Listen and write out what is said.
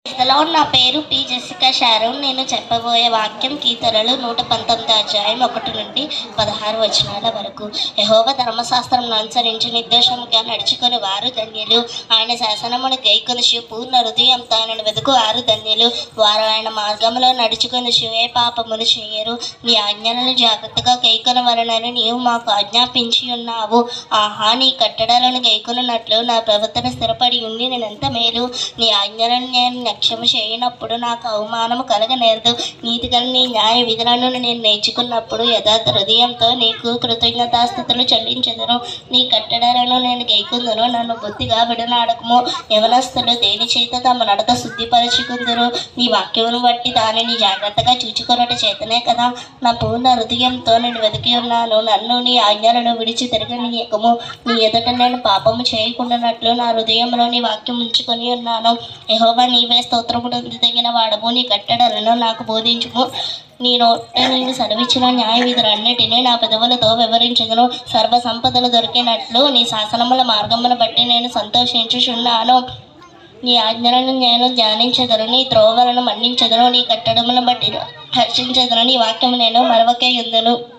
Hello, నా పేరు P Jessica Sharon. నేను చెప్పబోయే వాక్యం కీర్తనలు 119 వరకు. యెహోవా ధర్మశాస్త్రం అనుసరించి నిర్దోషముగా నడుచుకుని వారు ధన్యులు. ఆయన శాసనమును గైకొనుచు పూర్ణ హృదయంతో ఆయనను వెతుకు వారు ధన్యులు. వారు ఆయన మార్గంలో నడుచుకొనుచు ఏ పాపమును చేయరు. నీ ఆజ్ఞలను జాగ్రత్తగా గైకొనవలెనని నీవు మాకు ఆజ్ఞాపించి ఉన్నావు. ఆహా, నీ కట్టడలను గైకొనున్నట్లు నా ప్రవర్తన స్థిరపడి ఉండి నేనెంత మేలు. నీ ఆజ్ఞలను నేను లక్ష్యము చేయనప్పుడు నాకు అవమానము కలగనేరదు. నీతిగల నీ న్యాయ విధులను నేను నేర్చుకున్నప్పుడు యథార్థ హృదయంతో నీకు కృతజ్ఞతాస్థుతులు చెల్లించెదను. నీ కట్టడలను నేను గైకుందును. నన్ను బుద్ధిగా విడనాడకము. యవనస్తులు దేని చేత తమ నడత శుద్ధిపరచుకుందరు. నీ వాక్యమును బట్టి దానిని జాగ్రత్తగా చూచుకొనుట చేతనే కదా నా పూర్ణ హృదయంతో నేను వెతికి ఉన్నాను. నన్ను నీ ఆజ్ఞలను విడిచి తిరగనీయకము. నీ ఎదుట నేను పాపము చేయకుండానట్లు నా హృదయంలో నీ వాక్యం ఉంచుకొని ఉన్నాను. యెహోవా, నీవే స్తోత్రము తగిన వాడము. నీ కట్టడలను నాకు బోధించుము. నీ నోట నేను సెలవిచ్చిన న్యాయ విధులన్నిటినీ నా పెదవులతో వివరించదును. సర్వ సంపదలు దొరికినట్లు నీ శాసనముల మార్గమును బట్టి నేను సంతోషించుచున్నాను. నీ ఆజ్ఞలను నేను ధ్యానించదను. నీ త్రోవలను మన్నించదను. నీ కట్టడములను బట్టి హర్షించదను. నీ వాక్యము నేను మరవకే యుందును.